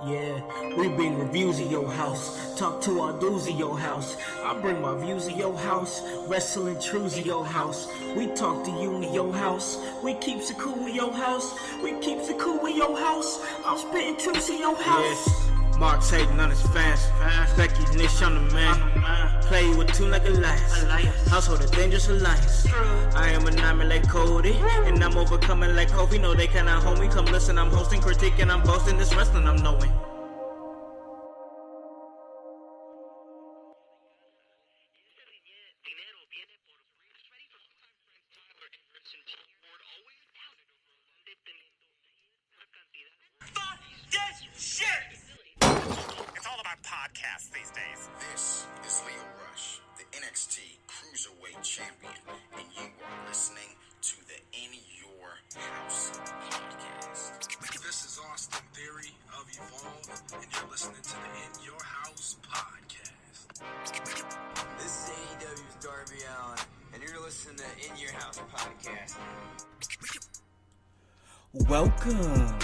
Yeah, we bring reviews of your house, talk to our dudes of your house. I bring my views of your house, wrestling truths of your house. We talk to you in your house, we keeps it cool in your house, we keeps it cool in your house. I'm spitting truths in your house. Yes, Mark's hating on his fans, Becky Nish on the man. Play with two like alliance, household a dangerous alliance. I am an diamond like Cody, and I'm overcoming like Kobe. No, they cannot hold me. Come listen, I'm hosting, critiquing, I'm boasting. This wrestling I'm knowing. Fuck this shit! It's all about podcasts these days. This is Leo Rush, the NXT Cruiserweight Champion, and you are listening to the In Your House podcast. This is Austin Theory of Evolve, and you're listening to the In Your House podcast. This is AEW's Darby Allin, and you're listening to In Your House podcast. Welcome,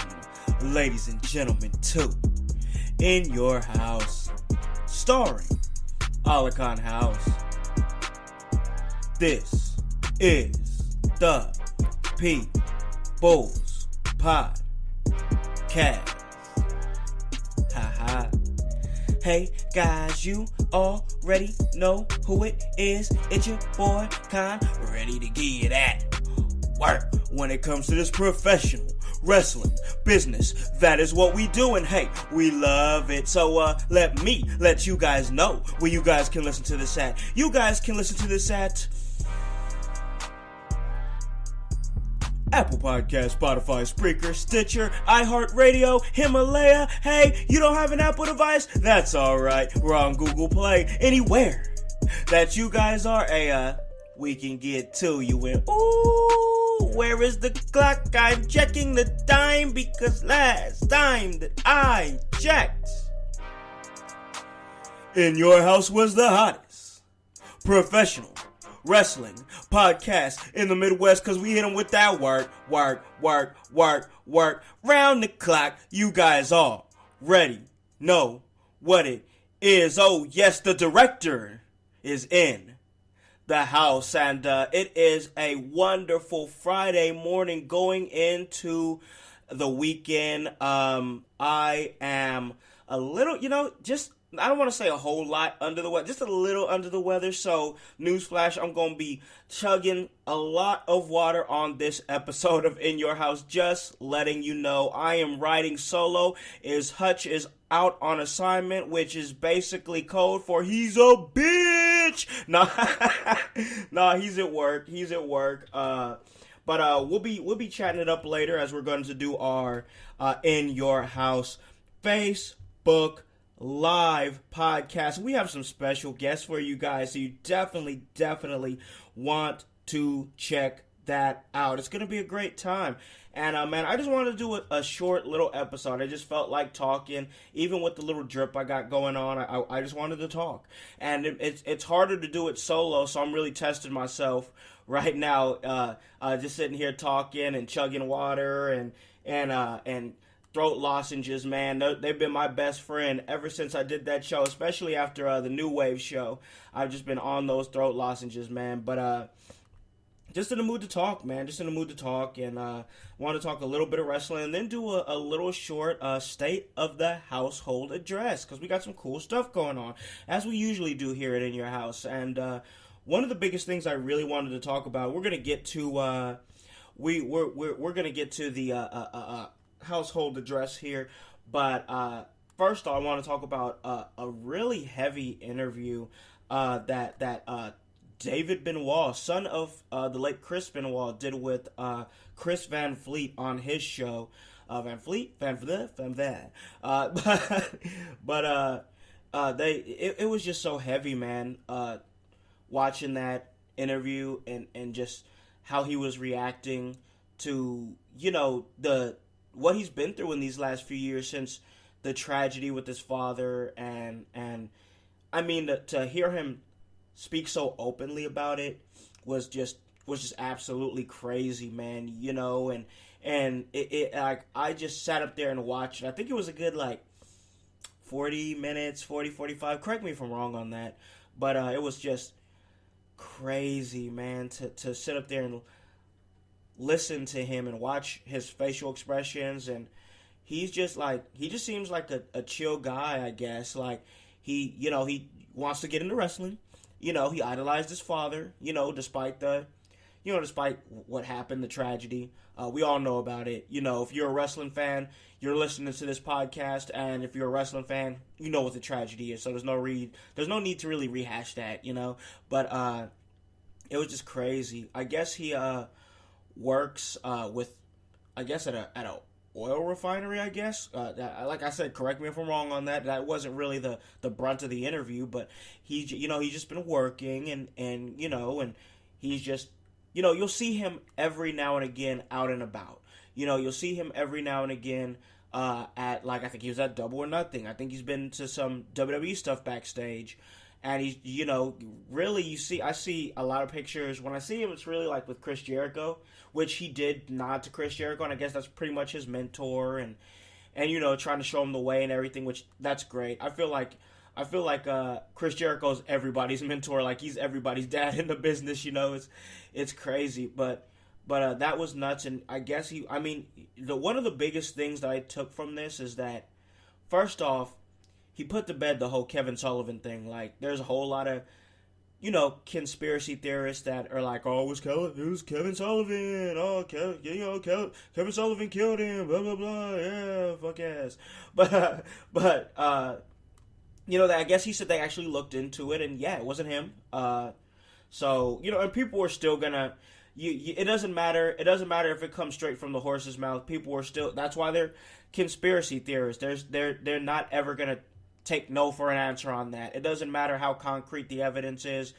ladies and gentlemen, to In Your House, starring Alakan House. This is the People's Podcast. Haha. Hey guys, you already know who it is. It's your boy Con, ready to get that work when it comes to this professional wrestling business. That is what we do, and hey, we love it. So let me let you guys know where you guys can listen to this at. You guys can listen to this at Apple Podcast, Spotify, Spreaker, Stitcher, iHeartRadio, Himalaya. Hey, you don't have an Apple device? That's alright. We're on Google Play. Anywhere that you guys are, we can get to you. And ooh, where is the clock? I'm checking the time because last time that I checked, In Your House was the hottest professional wrestling podcast in the Midwest, because we hit them with that work. Round the clock, you guys already know what it is. Oh yes, the director is in the house, and it is a wonderful Friday morning going into the weekend. I am a little, I don't want to say a whole lot under the weather, just a little under the weather. So, newsflash, I'm going to be chugging a lot of water on this episode of In Your House. Just letting you know, I am riding solo. Hutch is out on assignment, which is basically code for he's a bitch. Nah, he's at work. But we'll be chatting it up later as we're going to do our In Your House Facebook Live podcast. We have some special guests for you guys, so you definitely want to check that out. It's gonna be a great time. And man, I just wanted to do a short little episode. I just felt like talking, even with the little drip I got going on. I just wanted to talk, and it's harder to do it solo. So I'm really testing myself right now, just sitting here talking and chugging water and throat lozenges, man. They've been my best friend ever since I did that show, especially after the New Wave show. I've just been on those throat lozenges, man. But just in the mood to talk, man. Just in the mood to talk, and want to talk a little bit of wrestling, and then do a little short state of the household address, because we got some cool stuff going on, as we usually do here at In Your House. And one of the biggest things I really wanted to talk about, we're gonna get to we're gonna get to the household address here, but first I want to talk about a really heavy interview that David Benoit, son of the late Chris Benoit, did with Chris Van Vliet on his show. Van Vliet, but it was just so heavy, man. Watching that interview and just how he was reacting to what he's been through in these last few years since the tragedy with his father, and I mean to hear him speak so openly about it was just absolutely crazy, man. You know, and it like I just sat up there and watched it. I think it was a good like 40 minutes, 45. Correct me if I'm wrong on that, but it was just crazy, man, to sit up there and listen to him and watch his facial expressions. And he just seems like a chill guy, I guess. Like he wants to get into wrestling. You know, he idolized his father, despite what happened, the tragedy. We all know about it. You know, if you're a wrestling fan, you're listening to this podcast, and if you're a wrestling fan, you know what the tragedy is. So there's no need to really rehash that, But it was just crazy. I guess he works with, I guess at a oil refinery. I guess like I said, correct me if I'm wrong on that. That wasn't really the brunt of the interview, but he's just been working and he's just. You'll see him every now and again out and about. You'll see him every now and again at, like, I think he was at Double or Nothing. I think he's been to some WWE stuff backstage. And he's, really, I see a lot of pictures. When I see him, it's really like with Chris Jericho, which he did nod to Chris Jericho. And I guess that's pretty much his mentor and trying to show him the way and everything, which that's great. I feel like Chris Jericho's everybody's mentor, like he's everybody's dad in the business. It's crazy, but that was nuts. And I guess one of the biggest things that I took from this is that, first off, he put to bed the whole Kevin Sullivan thing. Like, there's a whole lot of conspiracy theorists that are like, oh, it was Kevin Sullivan. Oh, Kevin Sullivan killed him. Blah blah blah. Yeah, fuck ass. But I guess he said they actually looked into it, and yeah, it wasn't him. So and people are still gonna. It doesn't matter. It doesn't matter if it comes straight from the horse's mouth. People are still. That's why they're conspiracy theorists. They're not ever gonna take no for an answer on that. It doesn't matter how concrete the evidence is.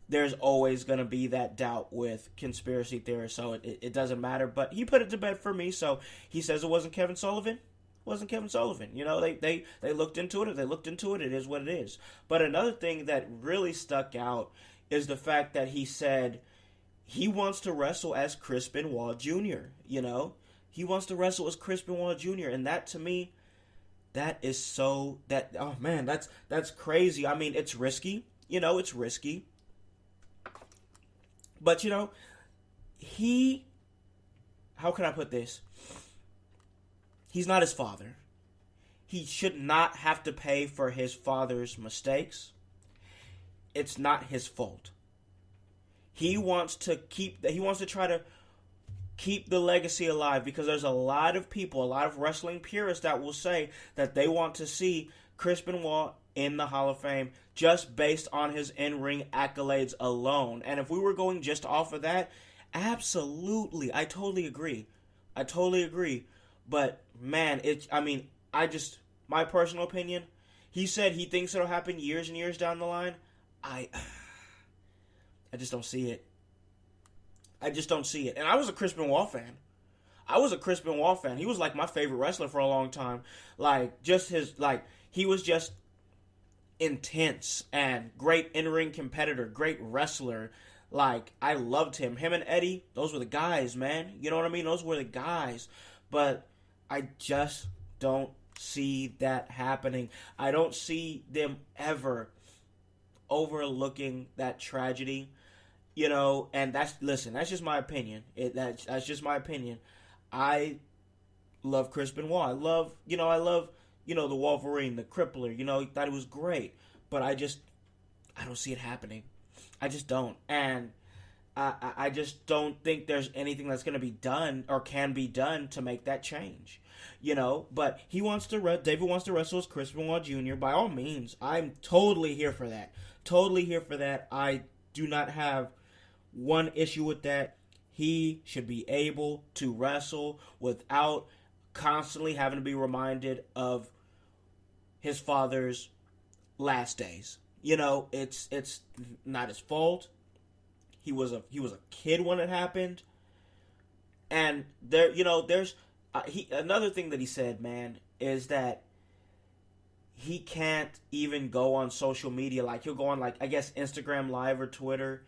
There's always gonna be that doubt with conspiracy theorists. So it doesn't matter. But he put it to bed for me. So he says it wasn't Kevin Sullivan. Wasn't Kevin Sullivan. They looked into it. If they looked into it, it is what it is. But another thing that really stuck out is the fact that he said he wants to wrestle as Chris Benoit Jr. He wants to wrestle as Chris Benoit Jr. And that, to me, that is so oh man, that's crazy. I mean, it's risky. It's risky. But how can I put this? He's not his father. He should not have to pay for his father's mistakes. It's not his fault. He wants to try to keep the legacy alive, because there's a lot of people, a lot of wrestling purists that will say that they want to see Chris Benoit in the Hall of Fame just based on his in-ring accolades alone. And if we were going just off of that, absolutely, I totally agree. But man, my personal opinion, he said he thinks it'll happen years and years down the line. I just don't see it. And I was a Chris Benoit fan. He was like my favorite wrestler for a long time. Like, just he was just intense and great in-ring competitor, great wrestler. Like, I loved him. Him and Eddie, those were the guys, man. You know what I mean? Those were the guys. But I just don't see that happening. I don't see them ever overlooking that tragedy. And that's just my opinion. That's just my opinion. I love Chris Benoit. I love the Wolverine, the Crippler. He thought it was great. But I don't see it happening. I just don't. And I just don't think there's anything that's going to be done or can be done to make that change. But David wants to wrestle as Chris Benoit Jr. By all means, I'm totally here for that. I do not have one issue with that. He should be able to wrestle without constantly having to be reminded of his father's last days. It's not his fault. He was a kid when it happened. And there's another thing that he said, man, is that he can't even go on social media. Like, he'll go on, like, I guess Instagram Live or Twitter,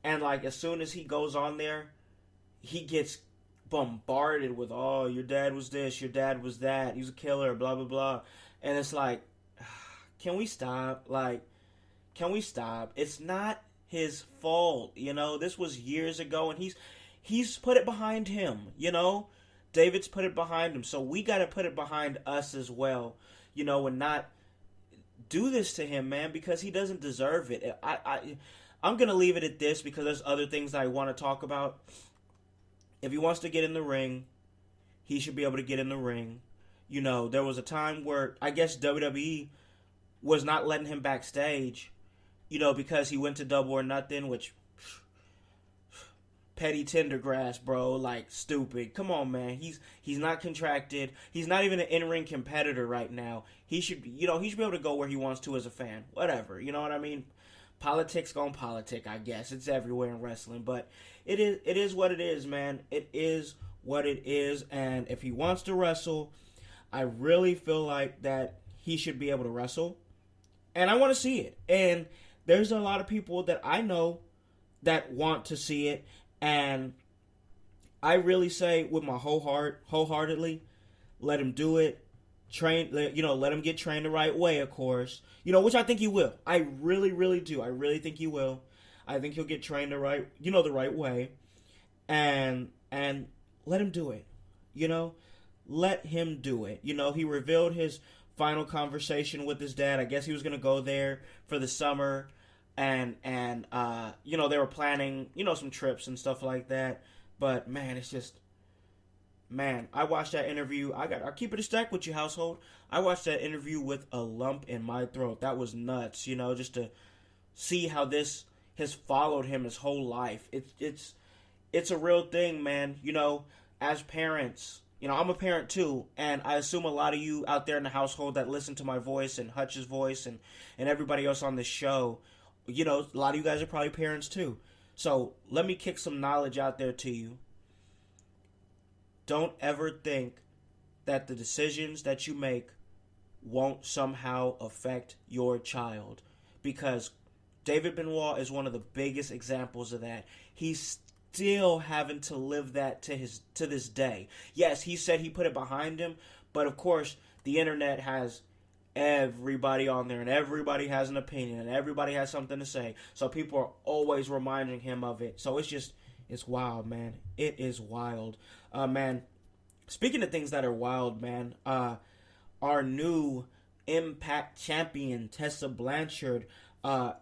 and, like, as soon as he goes on there, he gets bombarded with, oh, your dad was this, your dad was that, he's a killer, blah, blah, blah. And it's like, can we stop? Like, can we stop? It's not his fault, you know? This was years ago, and he's put it behind him, you know? David's put it behind him, so we got to put it behind us as well, you know, and not do this to him, man, because he doesn't deserve it. I'm going to leave it at this because there's other things that I want to talk about. If he wants to get in the ring, he should be able to get in the ring. You know, there was a time where I guess WWE was not letting him backstage, you know, because he went to Double or Nothing, which, petty tendergrass, bro, like, stupid. Come on, man. He's not contracted. He's not even an in-ring competitor right now. He should be able to go where he wants to as a fan. Whatever, you know what I mean? Politics gonna politic, I guess. It's everywhere in wrestling, but it is what it is, man. It is what it is, and if he wants to wrestle, I really feel like that he should be able to wrestle, and I want to see it. And there's a lot of people that I know that want to see it, and I really say with my wholeheartedly, let him do it. Let him get trained the right way, of course. You know, which I think he will. I really, really do. I really think he will. I think he'll get trained the right way, and let him do it. You know, let him do it. You know, he revealed his final conversation with his dad. I guess he was gonna go there for the summer, and you know, they were planning, you know, some trips and stuff like that. But man, it's just. Man, I watched that interview. I'll keep it a stack with you, Household. I watched that interview with a lump in my throat. That was nuts, you know, just to see how this has followed him his whole life. It's a real thing, man. You know, as parents, you know, I'm a parent too, and I assume a lot of you out there in the household that listen to my voice and Hutch's voice and everybody else on this show, you know, a lot of you guys are probably parents too. So let me kick some knowledge out there to you. Don't ever think that the decisions that you make won't somehow affect your child, because David Benoit is one of the biggest examples of that. He's still having to live that to this day. Yes, he said he put it behind him, but of course the internet has everybody on there, and everybody has an opinion, and everybody has something to say. So people are always reminding him of it. So it's wild, man. It is wild. Man, speaking of things that are wild, man, our new Impact champion, Tessa Blanchard,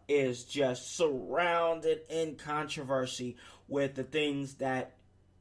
is just surrounded in controversy with the things that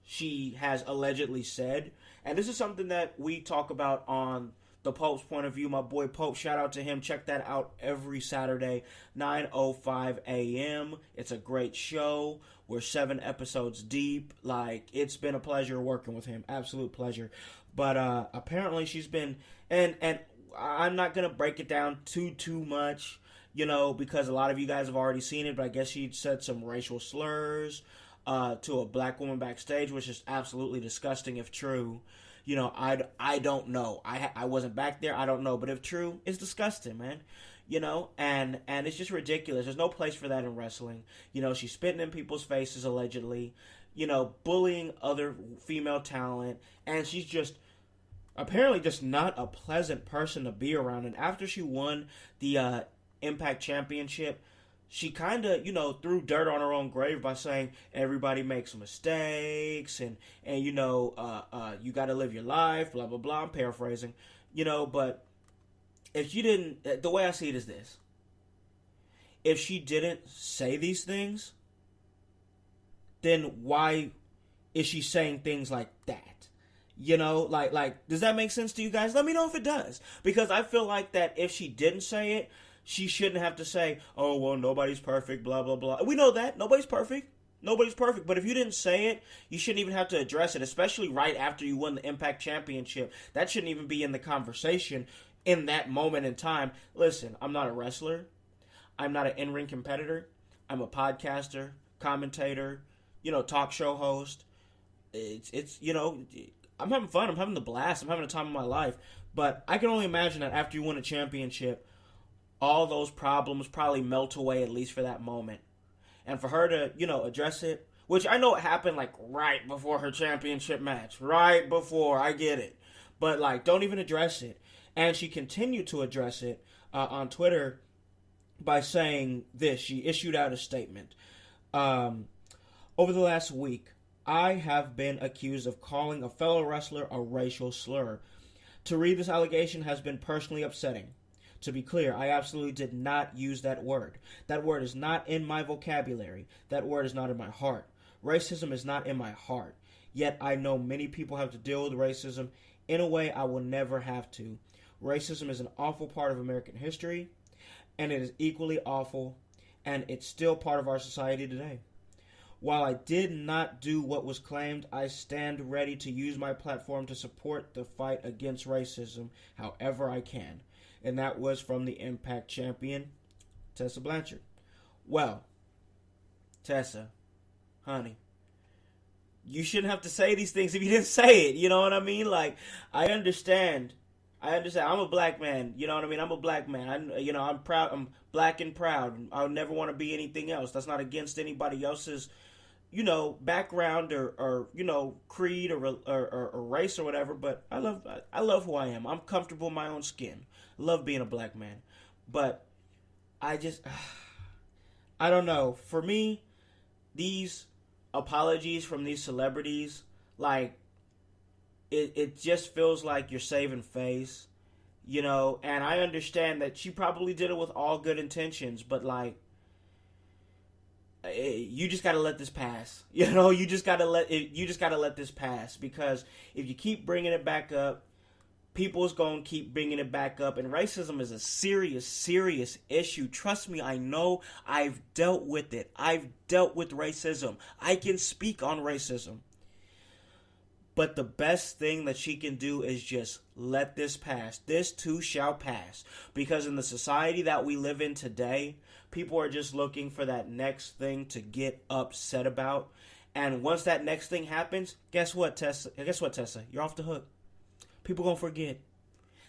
she has allegedly said. And this is something that we talk about on the Pope's Point of View. My boy Pope, shout out to him. Check that out every Saturday, 9:05 a.m. It's a great show. We're 7 episodes deep. Like, it's been a pleasure working with him. Absolute pleasure. But apparently she's been, and I'm not going to break it down too much, you know, because a lot of you guys have already seen it, but I guess she said some racial slurs to a black woman backstage, which is absolutely disgusting if true. You know, I don't know. I wasn't back there. I don't know. But if true, it's disgusting, man. You know, and it's just ridiculous. There's no place for that in wrestling. You know, she's spitting in people's faces, allegedly. You know, bullying other female talent. And she's just apparently just not a pleasant person to be around. And after she won the Impact Championship, she kind of, you know, threw dirt on her own grave by saying everybody makes mistakes and you know, you got to live your life, blah, blah, blah. I'm paraphrasing, you know, but if she didn't, the way I see it is this. If she didn't say these things, then why is she saying things like that? You know, like, does that make sense to you guys? Let me know if it does. Because I feel like that if she didn't say it, she shouldn't have to say, oh, well, nobody's perfect, blah, blah, blah. We know that. Nobody's perfect. Nobody's perfect. But if you didn't say it, you shouldn't even have to address it, especially right after you won the Impact Championship. That shouldn't even be in the conversation in that moment in time. Listen, I'm not a wrestler. I'm not an in-ring competitor. I'm a podcaster, commentator, you know, talk show host. It's you know, I'm having fun. I'm having the blast. I'm having a time of my life. But I can only imagine that after you win a championship, all those problems probably melt away, at least for that moment. And for her to, address it, which I know it happened like right before her championship match. Right before, I get it. But like, don't even address it. And she continued to address it on Twitter by saying this. She issued out a statement. Over the last week, I have been accused of calling a fellow wrestler a racial slur. To read this allegation has been personally upsetting. To be clear, I absolutely did not use that word. That word is not in my vocabulary. That word is not in my heart. Racism is not in my heart. Yet I know many people have to deal with racism in a way I will never have to. Racism is an awful part of American history, and it is equally awful, and it's still part of our society today. While I did not do what was claimed, I stand ready to use my platform to support the fight against racism however I can. And that was from the Impact champion, Tessa Blanchard. Well, Tessa, honey, you shouldn't have to say these things if you didn't say it. You know what I mean? Like, I understand. I'm a black man. You know what I mean? I'm a black man. I'm proud. I'm black and proud. I'll never want to be anything else. That's not against anybody else's, background or creed or race or whatever. But I love who I am. I'm comfortable in my own skin. I love being a black man. But I don't know. For me, these apologies from these celebrities, like, it just feels like you're saving face, and I understand that she probably did it with all good intentions, but like, you just gotta let this pass. You just gotta let this pass, because if you keep bringing it back up, people's gonna keep bringing it back up, and racism is a serious, serious issue. Trust me, I know. I've dealt with it. I've dealt with racism. I can speak on racism. But the best thing that she can do is just let this pass. This too shall pass. Because in the society that we live in today, people are just looking for that next thing to get upset about. And once that next thing happens, guess what, Tessa? You're off the hook. People gonna forget.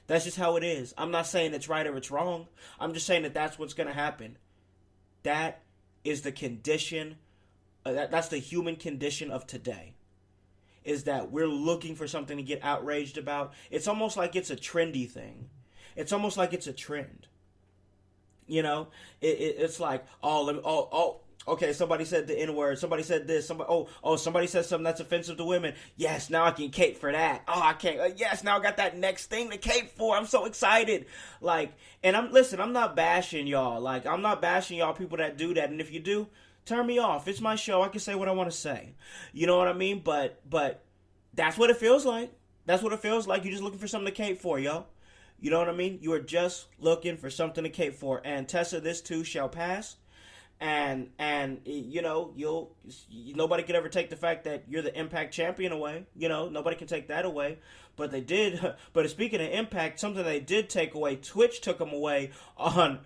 That's just how it is. I'm not saying it's right or it's wrong. I'm just saying that that's what's gonna happen. That is the condition. That's the human condition of today. Is that we're looking for something to get outraged about. It's almost like it's a trendy thing. It's almost like it's a trend. It's like, okay, somebody said the N-word. Somebody said this. Somebody said something that's offensive to women. Yes, now I can cape for that. Oh, I can't. Yes, now I got that next thing to cape for. I'm so excited. Like, and I'm not bashing y'all. Like, I'm not bashing y'all people that do that. And if you do, turn me off. It's my show. I can say what I want to say. You know what I mean? But that's what it feels like. That's what it feels like. You're just looking for something to cape for, yo. You know what I mean? You are just looking for something to cape for. And Tessa, this too shall pass. And nobody could ever take the fact that you're the Impact champion away. Nobody can take that away. But they did. But speaking of Impact, something they did take away, Twitch took them away on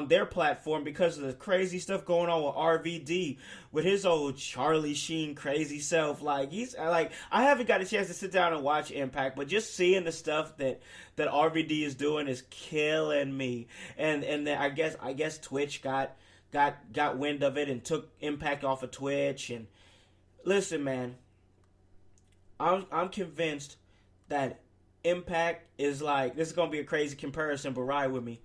their platform because of the crazy stuff going on with RVD, with his old Charlie Sheen crazy self. Like, I haven't got a chance to sit down and watch Impact, but just seeing the stuff that RVD is doing is killing me. And then I guess Twitch got wind of it and took Impact off of Twitch. And listen, man, I'm convinced that Impact is like, this is going to be a crazy comparison, but ride with me.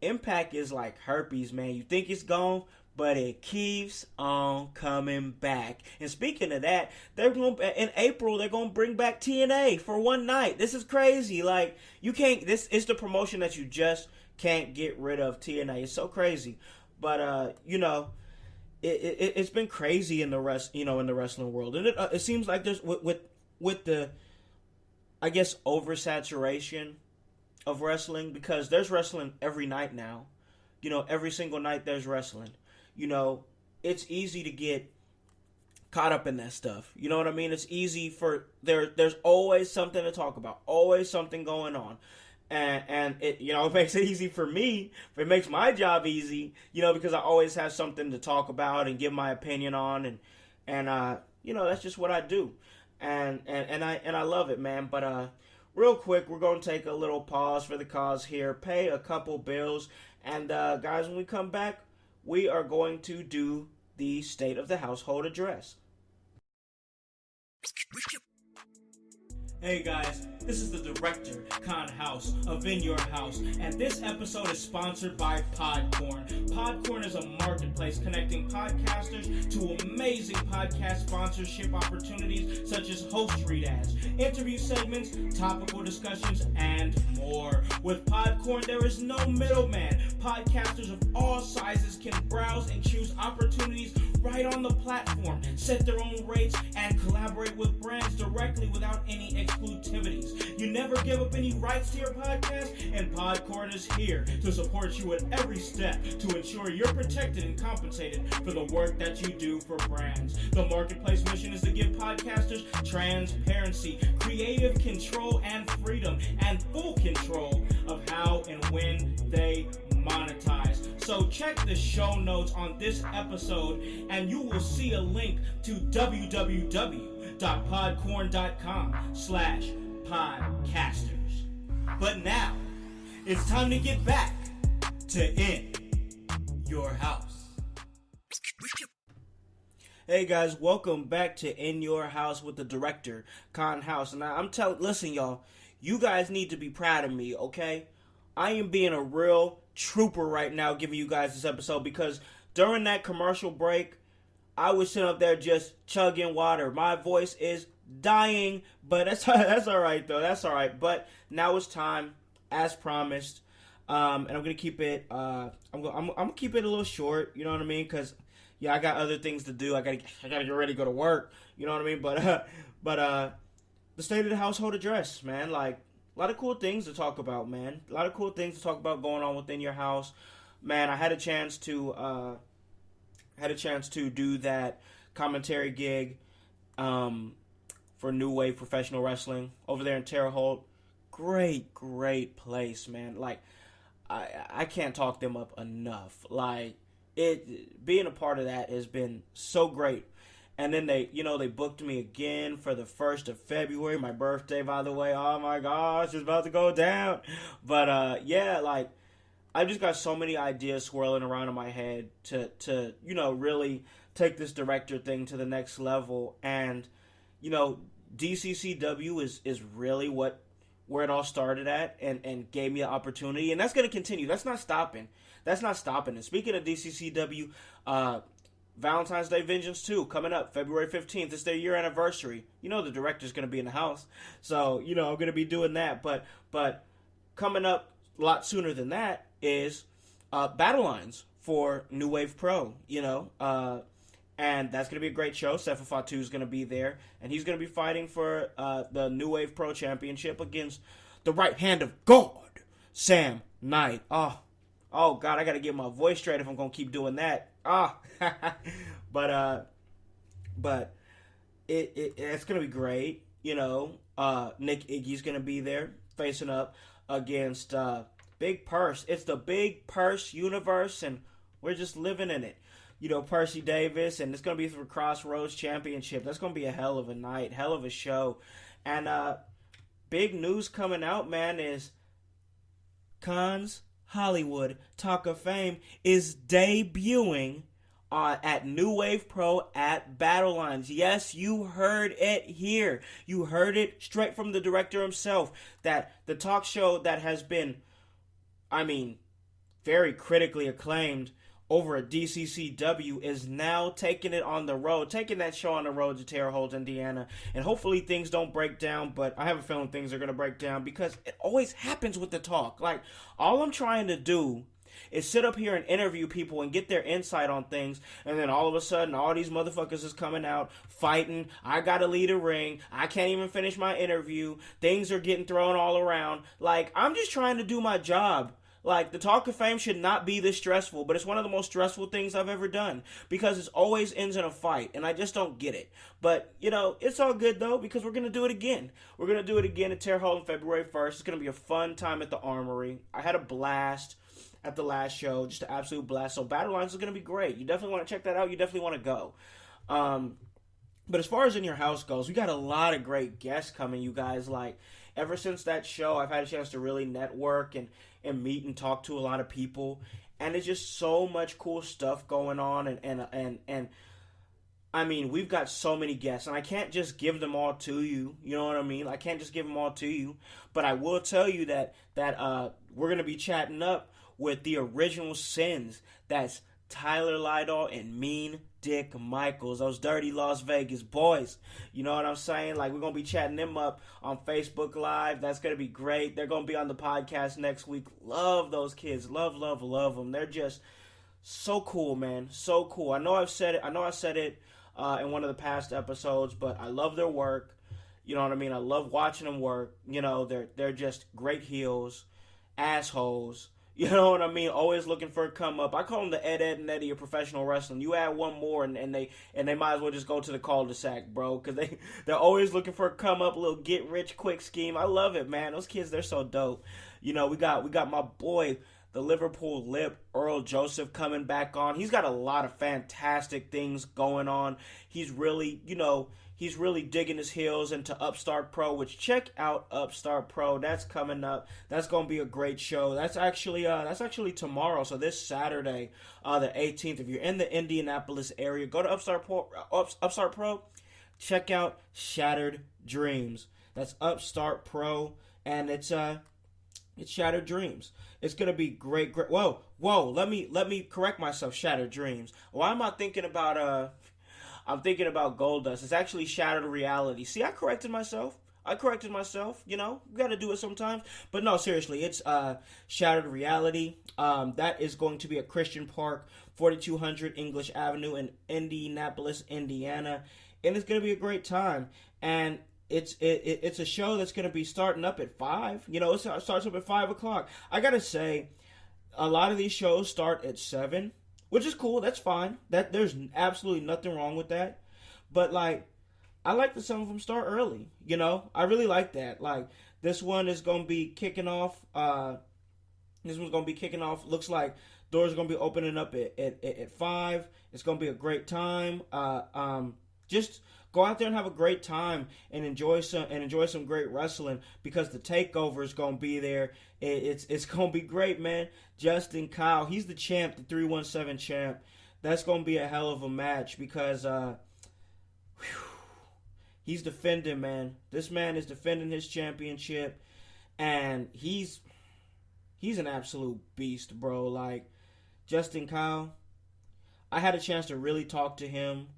Impact is like herpes, man. You think it's gone, but it keeps on coming back. And speaking of that, in April, they're going to bring back TNA for one night. This is crazy. Like, this is the promotion that you just can't get rid of, TNA. It's so crazy. But, it's been crazy in the wrestling world, and it seems like there's with the, I guess, oversaturation of wrestling, because there's wrestling every night now. Every single night there's wrestling. It's easy to get caught up in that stuff. You know what I mean? It's easy for there's always something to talk about, always something going on. And it makes it easy for me. It makes my job easy, because I always have something to talk about and give my opinion on, and that's just what I do, and I love it, man. But real quick, we're going to take a little pause for the cause here, pay a couple bills, and guys, when we come back, we are going to do the State of the Household Address. Hey guys, this is the director, Con House, of In Your House, and this episode is sponsored by Podcorn. Podcorn is a marketplace connecting podcasters to amazing podcast sponsorship opportunities such as host read ads, interview segments, topical discussions, and more. With Podcorn, there is no middleman. Podcasters of all sizes can browse and choose opportunities right on the platform, set their own rates, and collaborate with brands directly without any exclusivities. You never give up any rights to your podcast, and Podcorn is here to support you at every step to ensure you're protected and compensated for the work that you do for brands. The marketplace mission is to give podcasters transparency, creative control, and freedom, and full control of how and when they monetize. So check the show notes on this episode and you will see a link to www.podcorn.com/podcasters. But now it's time to get back to In Your House. Hey guys, welcome back to In Your House with the director, Con House. And listen y'all, you guys need to be proud of me, okay? I am being a real trooper right now giving you guys this episode because during that commercial break, I was sitting up there just chugging water. My voice is dying, but that's all right though. That's all right. But now it's time, as promised, and I'm gonna keep it. I'm gonna keep it a little short. You know what I mean? Because I got other things to do. I gotta get ready to go to work. You know what I mean? But the State of the Household Address, man. Like, a lot of cool things to talk about, man. A lot of cool things to talk about going on within your house, man. I had a chance to do that commentary gig for New Wave Professional Wrestling over there in Terre Haute. Great place, man. Like, I can't talk them up enough. Like, being a part of that has been so great. And then they booked me again for the 1st of February, my birthday, by the way. Oh my gosh, it's about to go down. But like, I just got so many ideas swirling around in my head to really take this director thing to the next level. And DCCW is really where it all started at, and gave me an opportunity, and that's going to continue. That's not stopping. And speaking of DCCW, Valentine's Day Vengeance 2 coming up February 15th. It's their year anniversary. The director's going to be in the house. So, I'm going to be doing that. But coming up a lot sooner than that is Battle Lines for New Wave Pro, and that's going to be a great show. Sefa Fatu is going to be there, and he's going to be fighting for the New Wave Pro Championship against the right hand of God, Sam Knight. Oh God, I got to get my voice straight if I'm going to keep doing that. But it's gonna be great. Nick Iggy's gonna be there facing up against Big Purse. It's the Big Purse universe, and we're just living in it. Percy Davis, and it's gonna be for Crossroads Championship. That's gonna be a hell of a night, hell of a show. And big news coming out, man, is Con's Hollywood Talk of Fame is debuting at New Wave Pro at Battle Lines. Yes, you heard it here. You heard it straight from the director himself, that the talk show that has been, very critically acclaimed over at DCCW is now taking that show on the road to Terre Haute, Indiana, and hopefully things don't break down, but I have a feeling things are going to break down because it always happens with the talk. Like, all I'm trying to do is sit up here and interview people and get their insight on things, and then all of a sudden, all these motherfuckers is coming out, fighting, I gotta lead a ring, I can't even finish my interview, things are getting thrown all around. Like, I'm just trying to do my job. Like, the Talk of Fame should not be this stressful, but it's one of the most stressful things I've ever done because it always ends in a fight, and I just don't get it. But, it's all good, though, because we're going to do it again. We're going to do it again at Terre Haute on February 1st. It's going to be a fun time at the Armory. I had a blast at the last show, just an absolute blast. So Battle Lines is going to be great. You definitely want to check that out. You definitely want to go. But as far as In Your House goes, we got a lot of great guests coming, you guys. Like, ever since that show, I've had a chance to really network and meet and talk to a lot of people. And it's just so much cool stuff going on. And I mean, we've got so many guests, and I can't just give them all to you. You know what I mean? I can't just give them all to you. But I will tell you that we're going to be chatting up with the original Sins. That's Tyler Lydall and Mean Dick Michaels, those dirty Las Vegas boys. You know what I'm saying? Like, we're going to be chatting them up on Facebook Live. That's going to be great. They're going to be on the podcast next week. Love those kids. Love them. They're just so cool, man. So cool. I know I said it in one of the past episodes, but I love their work. You know what I mean? I love watching them work. You know, they're just great heels, assholes. You know what I mean? Always looking for a come up. I call them the Ed and Eddie of professional wrestling. You add one more, and they might as well just go to the cul-de-sac, bro. Because they're always looking for a come up, a little get rich quick scheme. I love it, man. Those kids, they're so dope. You know, we got my boy, the Liverpool Lip, Earl Joseph, coming back on. He's got a lot of fantastic things going on. He's really digging his heels into Upstart Pro, which check out Upstart Pro. That's coming up. That's going to be a great show. That's actually tomorrow. So this Saturday, the 18th, if you're in the Indianapolis area, go to Upstart Pro. Check out Shattered Dreams. That's Upstart Pro, and it's Shattered Dreams. It's gonna be great. Whoa! Let me correct myself. Shattered Dreams. Why am I thinking about I'm thinking about Goldust. It's actually Shattered Reality. See, I corrected myself. You know, you got to do it sometimes. But no, seriously, it's Shattered Reality. That is going to be at Christian Park, 4200 English Avenue in Indianapolis, Indiana, and it's gonna be a great time. And it's a show that's going to be starting up at 5. You know, it starts up at 5 o'clock. I got to say, a lot of these shows start at 7, which is cool. That's fine. There's absolutely nothing wrong with that. But, like, I like that some of them start early. You know, I really like that. Like, this one is going to be kicking off. Looks like doors are going to be opening up at 5. It's going to be a great time. Just go out there and have a great time and enjoy some great wrestling, because the takeover is gonna be there. It's gonna be great, man. Justin Kyle, he's the champ, the 317 champ. That's gonna be a hell of a match, because he's defending, man. This man is defending his championship, and he's an absolute beast, bro. Like, Justin Kyle, I had a chance to really talk to him,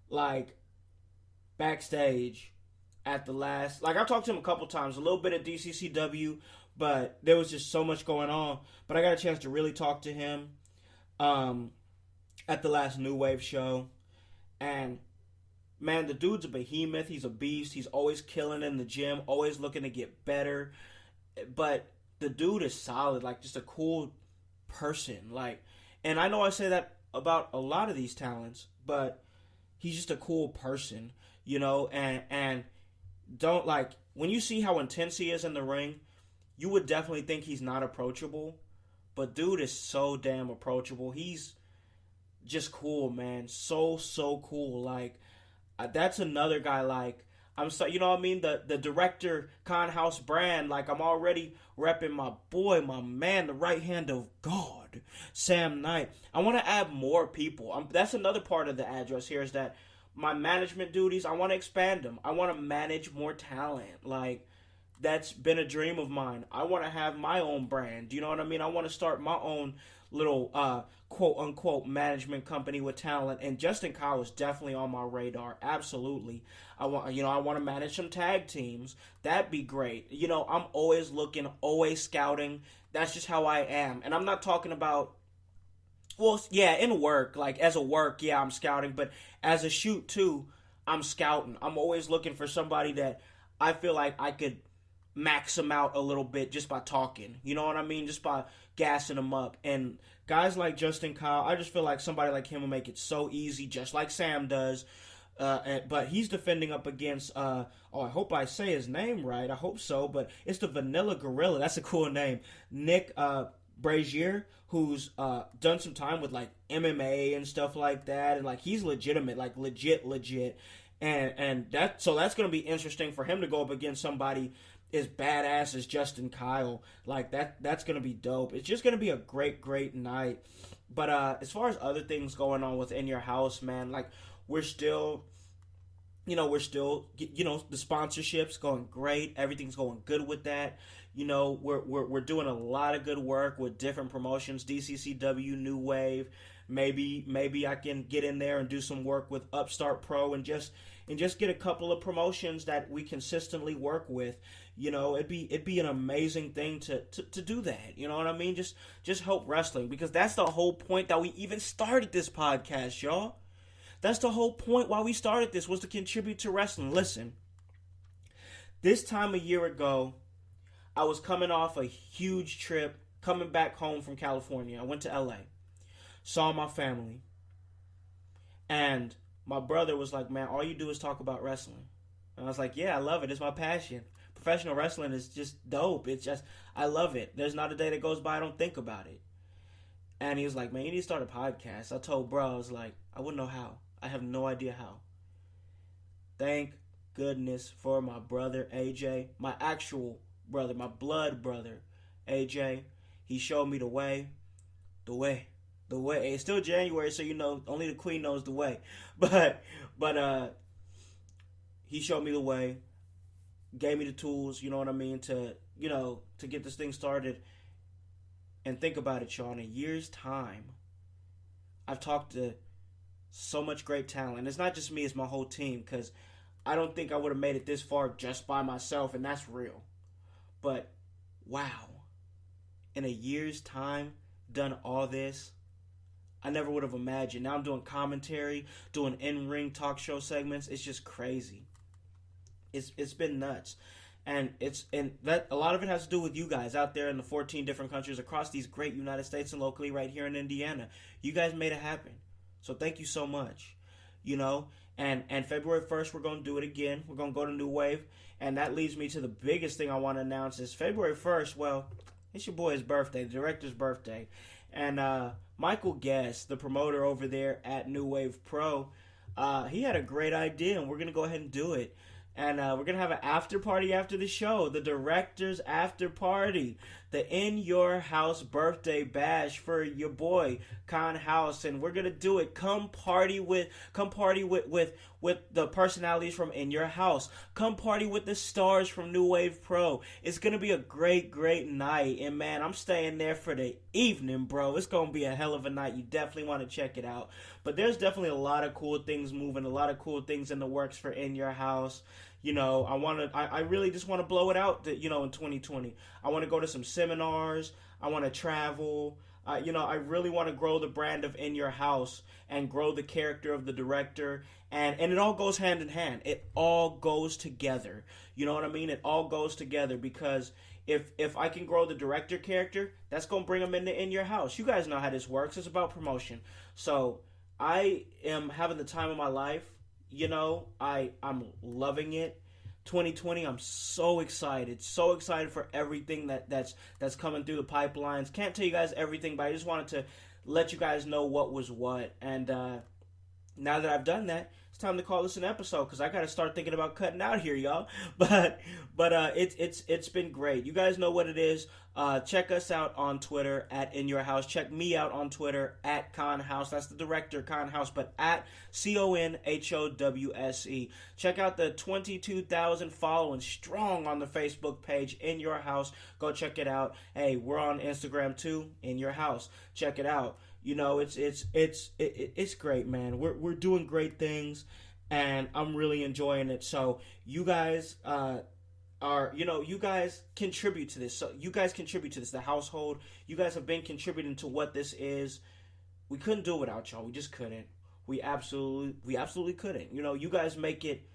like, backstage at the last, like, I talked to him a couple times, a little bit at DCCW, but there was just so much going on. But I got a chance to really talk to him at the last New Wave show, and man, the dude's a behemoth. He's a beast. He's always killing in the gym, always looking to get better. But the dude is solid, like, just a cool person. Like, and I know I say that about a lot of these talents, but he's just a cool person. You know, and don't, like, when you see how intense he is in the ring, you would definitely think he's not approachable. But dude is so damn approachable. He's just cool, man. So cool. Like, that's another guy, like, you know what I mean? The director, Con House brand, like, I'm already repping my boy, my man, the right hand of God, Sam Knight. I want to add more people. That's another part of the address here, is that my management duties, I want to expand them. I want to manage more talent. Like, that's been a dream of mine. I want to have my own brand. You know what I mean? I want to start my own little quote-unquote management company with talent. And Justin Kyle is definitely on my radar. Absolutely. I want to manage some tag teams. That'd be great. You know, I'm always looking, always scouting. That's just how I am. And I'm not talking about, well, yeah, in work, like, as a work, yeah, I'm scouting, but as a shoot, too, I'm scouting. I'm always looking for somebody that I feel like I could max them out a little bit just by talking. You know what I mean? Just by gassing them up. And guys like Justin Kyle, I just feel like somebody like him will make it so easy, just like Sam does. But he's defending up against, I hope I say his name right. I hope so, but it's the Vanilla Gorilla. That's a cool name. Nick Brazier, who's done some time with, like, MMA and stuff like that, and, like, he's legitimate, like, legit, and that's going to be interesting for him to go up against somebody as badass as Justin Kyle. Like, that's going to be dope. It's just going to be a great night. But as far as other things going on within your house, man, like, we're still, the sponsorships going great. Everything's going good with that. We're doing a lot of good work with different promotions, DCCW, New Wave. Maybe I can get in there and do some work with Upstart Pro and just get a couple of promotions that we consistently work with. It'd be an amazing thing to do that. You know what I mean? Just help wrestling, because that's the whole point that we even started this podcast, y'all. That's the whole point why we started this, was to contribute to wrestling. Listen, this time a year ago, I was coming off a huge trip, coming back home from California. I went to LA, saw my family, and my brother was like, man, all you do is talk about wrestling. And I was like, yeah, I love it. It's my passion. Professional wrestling is just dope. It's just, I love it. There's not a day that goes by I don't think about it. And he was like, man, you need to start a podcast. I told bro, I was like, I wouldn't know how. I have no idea how. Thank goodness for my brother, AJ, my actual brother, my blood brother, AJ. He showed me the way. It's still January, so only the queen knows the way. But he showed me the way, gave me the tools, you know what I mean, to get this thing started. And think about it, y'all, in a year's time, I've talked to so much great talent. It's not just me, it's my whole team, because I don't think I would have made it this far just by myself, and that's real. But wow, in a year's time, done all this. I never would have imagined. Now I'm doing commentary, doing in-ring talk show segments. It's just crazy. It's been nuts. And that a lot of it has to do with you guys out there in the 14 different countries across these great United States and locally right here in Indiana. You guys made it happen. So thank you so much. And February 1st, we're going to do it again. We're going to go to New Wave. And that leads me to the biggest thing I want to announce is February 1st, well, it's your boy's birthday, the director's birthday. And Michael Guest, the promoter over there at New Wave Pro, he had a great idea, and we're going to go ahead and do it. And we're going to have an after party after the show, the director's after party, the In Your House birthday bash for your boy, Con House. And we're going to do it. Come party with the personalities from In Your House. Come party with the stars from New Wave Pro. It's going to be a great night. And man, I'm staying there for the evening, bro. It's going to be a hell of a night. You definitely want to check it out. But there's definitely a lot of cool things moving, a lot of cool things in the works for In Your House. I really just want to blow it out, in 2020. I want to go to some seminars. I want to travel. I really want to grow the brand of In Your House and grow the character of the director. And it all goes hand in hand. It all goes together. You know what I mean? It all goes together, because if I can grow the director character, that's going to bring them into In Your House. You guys know how this works. It's about promotion. So I am having the time of my life. I'm loving it. 2020, I'm so excited for everything that's coming through the pipelines. Can't tell you guys everything, but I just wanted to let you guys know what was what. And now that I've done that, it's time to call this an episode, because I got to start thinking about cutting out here, y'all. But it's been great. You guys know what it is. Check us out on Twitter at In Your House. Check me out on Twitter at Con House. That's the director, Con House, but at CONHOWSE. Check out the 22,000 following strong on the Facebook page, In Your House. Go check it out. Hey, we're on Instagram too, In Your House. Check it out. It's great, man. We're doing great things, and I'm really enjoying it. So you guys you guys contribute to this. So you guys contribute to this. The household, you guys have been contributing to what this is. We couldn't do it without y'all. We just couldn't. We absolutely couldn't. You guys make it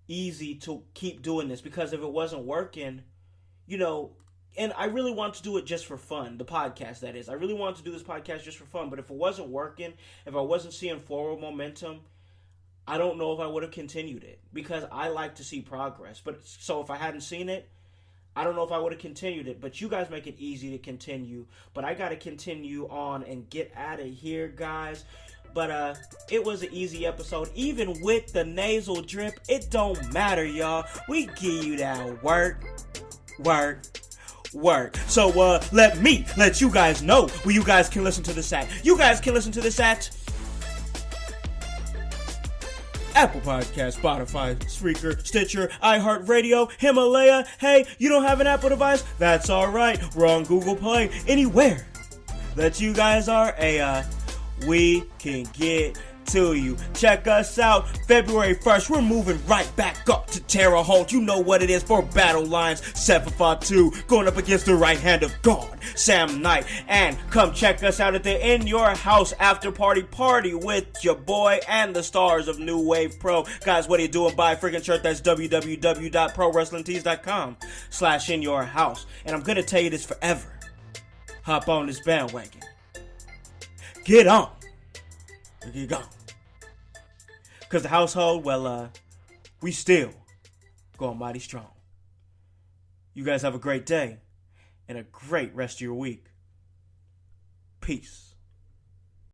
easy to keep doing this, because if it wasn't working, and I really want to do it just for fun, the podcast, that is. I really wanted to do this podcast just for fun, but if it wasn't working, if I wasn't seeing forward momentum, I don't know if I would have continued it, because I like to see progress. So if I hadn't seen it, I don't know if I would have continued it, but you guys make it easy to continue. But I got to continue on and get out of here, guys. But it was an easy episode. Even with the nasal drip, it don't matter, y'all. We give you that work. So let you guys know where you guys can listen to this at. You guys can listen to this at Apple Podcast, Spotify, Spreaker, Stitcher, iHeartRadio, Himalaya. Hey, you don't have an Apple device? That's alright. We're on Google Play. Anywhere that you guys are, we can get to you. Check us out February 1st. We're moving right back up to Terre Haute. You know what it is for Battle Lines. Sephiroth 2 going up against the right hand of God, Sam Knight. And come check us out at the In Your House After Party with your boy and the stars of New Wave Pro. Guys, what are you doing? Buy a freaking shirt. That's www.prowrestlingtees.com/inyourhouse. And I'm gonna tell you this forever. Hop on this bandwagon. Get on. Get gone. Because the household, well, we still going mighty strong. You guys have a great day and a great rest of your week. Peace.